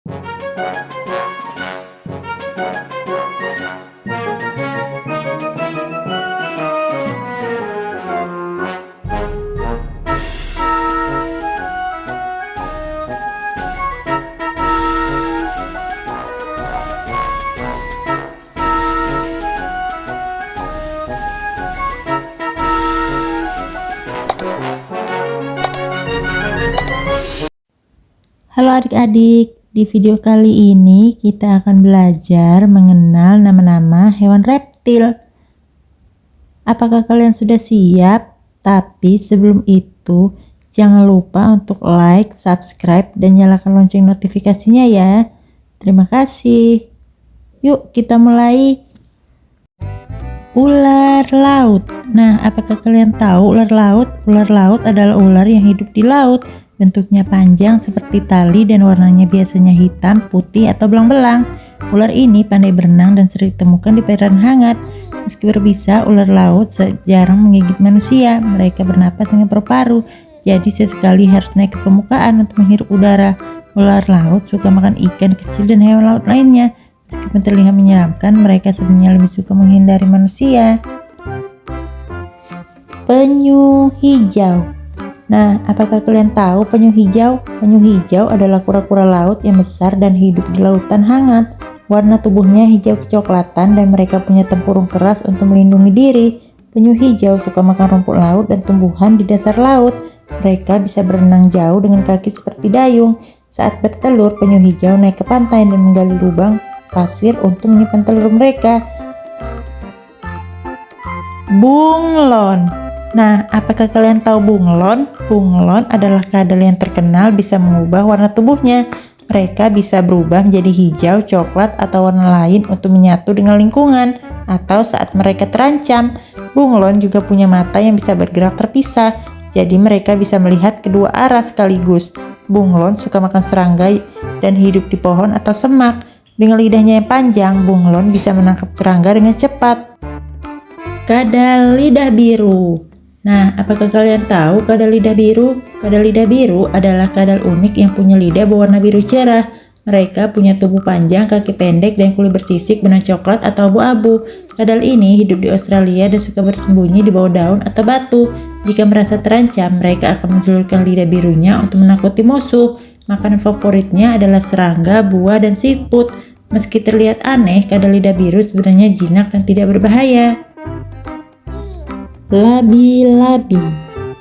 Halo adik-adik, di video kali ini kita akan belajar mengenal nama-nama hewan reptil. Apakah kalian sudah siap? Tapi sebelum itu, jangan lupa untuk like, subscribe, dan nyalakan lonceng notifikasinya ya. Terima kasih. Yuk kita mulai. Ular laut. Nah, apakah kalian tahu ular laut? Ular laut adalah ular yang hidup di laut. Bentuknya panjang seperti tali dan warnanya biasanya hitam, putih, atau belang-belang. Ular ini pandai berenang dan sering ditemukan di perairan hangat. Meski berbisa, ular laut jarang menggigit manusia. Mereka bernapas dengan paru-paru, jadi sesekali harus naik ke permukaan untuk menghirup udara. Ular laut suka makan ikan kecil dan hewan laut lainnya. Meskipun terlihat menyeramkan, mereka sebenarnya lebih suka menghindari manusia. Penyu hijau. Nah, apakah kalian tahu penyu hijau? Penyu hijau adalah kura-kura laut yang besar dan hidup di lautan hangat. Warna tubuhnya hijau kecoklatan dan mereka punya tempurung keras untuk melindungi diri. Penyu hijau suka makan rumput laut dan tumbuhan di dasar laut. Mereka bisa berenang jauh dengan kaki seperti dayung. Saat bertelur, penyu hijau naik ke pantai dan menggali lubang pasir untuk menyimpan telur mereka. Bunglon. Nah, apakah kalian tahu bunglon? Bunglon adalah kadal yang terkenal bisa mengubah warna tubuhnya. Mereka bisa berubah menjadi hijau, coklat, atau warna lain untuk menyatu dengan lingkungan atau saat mereka terancam. Bunglon juga punya mata yang bisa bergerak terpisah, jadi mereka bisa melihat kedua arah sekaligus. Bunglon suka makan serangga dan hidup di pohon atau semak. Dengan lidahnya yang panjang, bunglon bisa menangkap serangga dengan cepat. Kadal lidah biru. Nah, apakah kalian tahu kadal lidah biru? Kadal lidah biru adalah kadal unik yang punya lidah berwarna biru cerah. Mereka punya tubuh panjang, kaki pendek, dan kulit bersisik benang coklat atau abu-abu. Kadal ini hidup di Australia dan suka bersembunyi di bawah daun atau batu. Jika merasa terancam, mereka akan menjulurkan lidah birunya untuk menakuti musuh. Makanan favoritnya adalah serangga, buah, dan siput. Meski terlihat aneh, kadal lidah biru sebenarnya jinak dan tidak berbahaya. Labi-labi.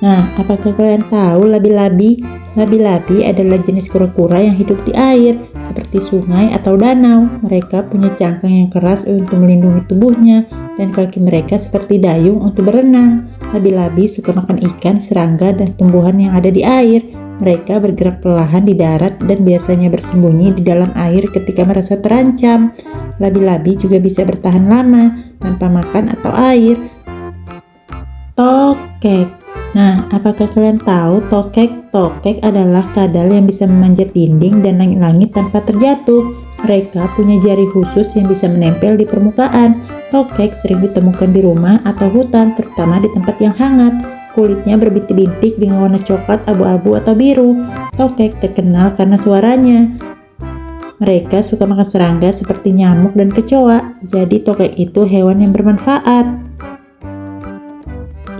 Nah, apakah kalian tahu labi-labi? Labi-labi adalah jenis kura-kura yang hidup di air, seperti sungai atau danau. Mereka punya cangkang yang keras untuk melindungi tubuhnya, dan kaki mereka seperti dayung untuk berenang. Labi-labi suka makan ikan, serangga, dan tumbuhan yang ada di air. Mereka bergerak perlahan di darat dan biasanya bersembunyi di dalam air ketika merasa terancam. Labi-labi juga bisa bertahan lama tanpa makan atau air. Tokek. Nah, apakah kalian tahu tokek? Tokek adalah kadal yang bisa memanjat dinding dan langit-langit tanpa terjatuh. Mereka punya jari khusus yang bisa menempel di permukaan. Tokek sering ditemukan di rumah atau hutan, terutama di tempat yang hangat. Kulitnya berbintik-bintik dengan warna coklat, abu-abu, atau biru. Tokek terkenal karena suaranya. Mereka suka makan serangga seperti nyamuk dan kecoa. Jadi tokek itu hewan yang bermanfaat.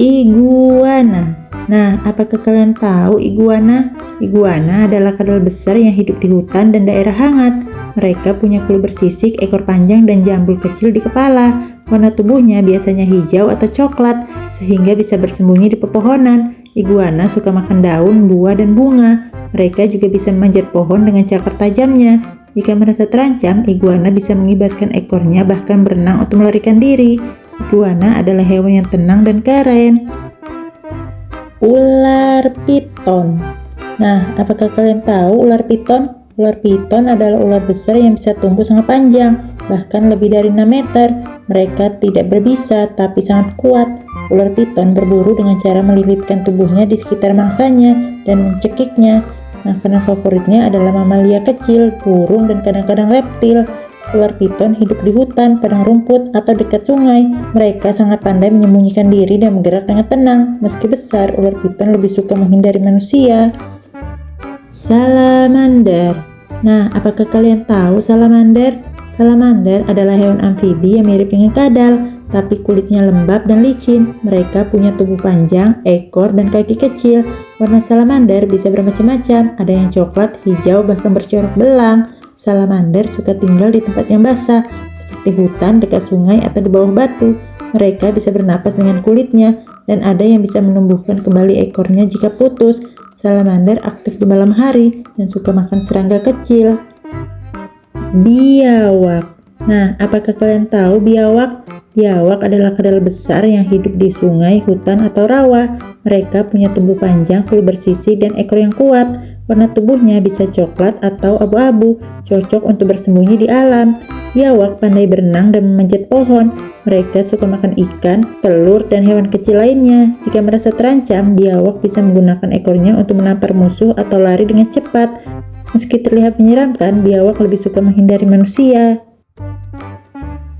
Iguana. Nah, apakah kalian tahu iguana? Iguana adalah kadal besar yang hidup di hutan dan daerah hangat. Mereka punya kulit bersisik, ekor panjang, dan jambul kecil di kepala. Warna tubuhnya biasanya hijau atau coklat, sehingga bisa bersembunyi di pepohonan. Iguana suka makan daun, buah, dan bunga. Mereka juga bisa memanjat pohon dengan cakar tajamnya. Jika merasa terancam, iguana bisa mengibaskan ekornya bahkan berenang untuk melarikan diri. Iguana adalah hewan yang tenang dan keren. Ular piton. Nah, apakah kalian tahu ular piton? Ular piton adalah ular besar yang bisa tumbuh sangat panjang, bahkan lebih dari 6 meter. Mereka tidak berbisa, tapi sangat kuat. Ular piton berburu dengan cara melilitkan tubuhnya di sekitar mangsanya dan mencekiknya. Makanan favoritnya adalah mamalia kecil, burung, dan kadang-kadang reptil. Ular piton hidup di hutan, padang rumput, atau dekat sungai. Mereka sangat pandai menyembunyikan diri dan bergerak dengan tenang. Meski besar, ular piton lebih suka menghindari manusia. Salamander. Nah, apakah kalian tahu salamander? Salamander adalah hewan amfibi yang mirip dengan kadal, tapi kulitnya lembab dan licin. Mereka punya tubuh panjang, ekor, dan kaki kecil. Warna salamander bisa bermacam-macam, ada yang coklat, hijau, bahkan bercorak belang. Salamander suka tinggal di tempat yang basah, seperti hutan, dekat sungai, atau di bawah batu. Mereka bisa bernapas dengan kulitnya, dan ada yang bisa menumbuhkan kembali ekornya jika putus. Salamander aktif di malam hari dan suka makan serangga kecil. Biawak. Nah, apakah kalian tahu biawak? Biawak adalah kadal besar yang hidup di sungai, hutan, atau rawa. Mereka punya tubuh panjang, kulit bersisik, dan ekor yang kuat. Warna tubuhnya bisa coklat atau abu-abu, cocok untuk bersembunyi di alam. Biawak pandai berenang dan memanjat pohon. Mereka suka makan ikan, telur, dan hewan kecil lainnya. Jika merasa terancam, biawak bisa menggunakan ekornya untuk menampar musuh atau lari dengan cepat. Meski terlihat menyeramkan, biawak lebih suka menghindari manusia.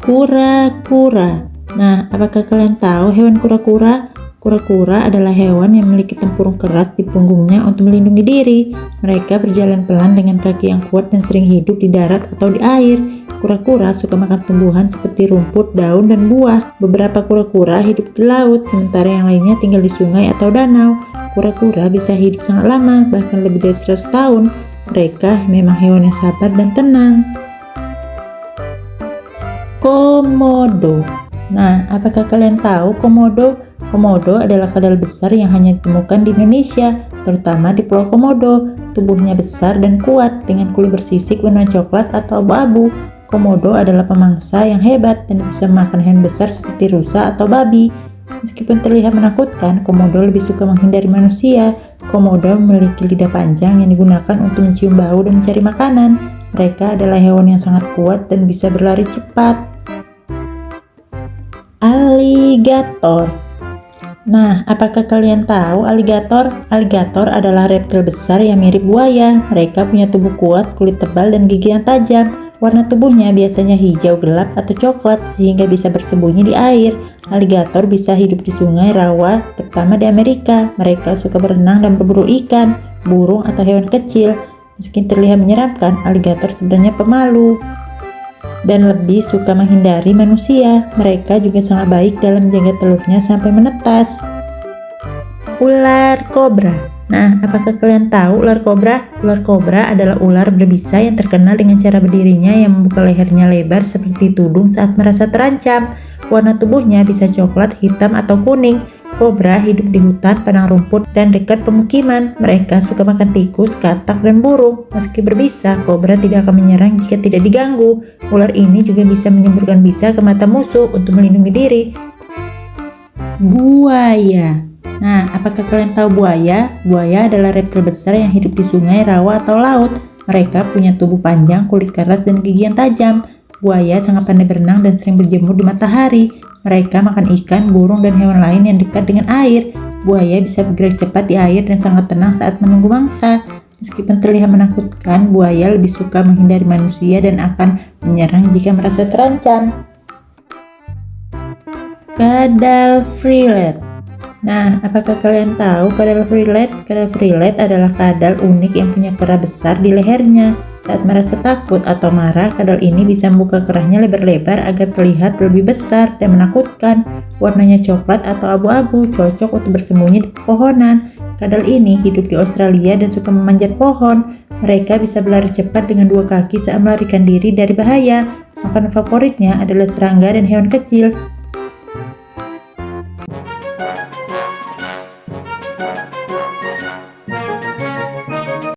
Kura-kura. Nah, apakah kalian tahu hewan kura-kura? Kura-kura adalah hewan yang memiliki tempurung keras di punggungnya untuk melindungi diri. Mereka berjalan pelan dengan kaki yang kuat dan sering hidup di darat atau di air. Kura-kura suka makan tumbuhan seperti rumput, daun, dan buah. Beberapa kura-kura hidup di laut, sementara yang lainnya tinggal di sungai atau danau. Kura-kura bisa hidup sangat lama, bahkan lebih dari 100 tahun. Mereka memang hewan yang sabar dan tenang. Komodo. Nah, apakah kalian tahu komodo? Komodo adalah kadal besar yang hanya ditemukan di Indonesia, terutama di Pulau Komodo. Tubuhnya besar dan kuat, dengan kulit bersisik warna coklat atau abu-abu. Komodo adalah pemangsa yang hebat dan bisa makan hewan besar seperti rusa atau babi. Meskipun terlihat menakutkan, komodo lebih suka menghindari manusia. Komodo memiliki lidah panjang yang digunakan untuk mencium bau dan mencari makanan. Mereka adalah hewan yang sangat kuat dan bisa berlari cepat. Aligator. Nah, apakah kalian tahu aligator? Aligator adalah reptil besar yang mirip buaya. Mereka punya tubuh kuat, kulit tebal, dan gigi yang tajam. Warna tubuhnya biasanya hijau gelap atau coklat, sehingga bisa bersembunyi di air. Aligator bisa hidup di sungai, rawa, terutama di Amerika. Mereka suka berenang dan berburu ikan, burung, atau hewan kecil. Meski terlihat menyeramkan, aligator sebenarnya pemalu dan lebih suka menghindari manusia. Mereka juga sangat baik dalam menjaga telurnya sampai menetas. Ular kobra. Nah, apakah kalian tahu ular kobra? Ular kobra adalah ular berbisa yang terkenal dengan cara berdirinya yang membuka lehernya lebar seperti tudung saat merasa terancam. Warna tubuhnya bisa coklat, hitam, atau kuning. Kobra hidup di hutan, padang rumput, dan dekat pemukiman. Mereka suka makan tikus, katak, dan burung. Meski berbisa, kobra tidak akan menyerang jika tidak diganggu. Ular ini juga bisa menyemburkan bisa ke mata musuh untuk melindungi diri. Buaya. Nah, apakah kalian tahu buaya? Buaya adalah reptil besar yang hidup di sungai, rawa, atau laut. Mereka punya tubuh panjang, kulit keras, dan gigi yang tajam. Buaya sangat pandai berenang dan sering berjemur di matahari. Mereka makan ikan, burung, dan hewan lain yang dekat dengan air. Buaya bisa bergerak cepat di air dan sangat tenang saat menunggu mangsa. Meskipun terlihat menakutkan, buaya lebih suka menghindari manusia dan akan menyerang jika merasa terancam. Kadal freelet. Nah, apakah kalian tahu kadal freelet? Kadal freelet adalah kadal unik yang punya kerah besar di lehernya. Saat merasa takut atau marah, kadal ini bisa membuka kerahnya lebar-lebar agar terlihat lebih besar dan menakutkan. Warnanya coklat atau abu-abu, cocok untuk bersembunyi di pepohonan. Kadal ini hidup di Australia dan suka memanjat pohon. Mereka bisa berlari cepat dengan dua kaki saat melarikan diri dari bahaya. Makanan favoritnya adalah serangga dan hewan kecil.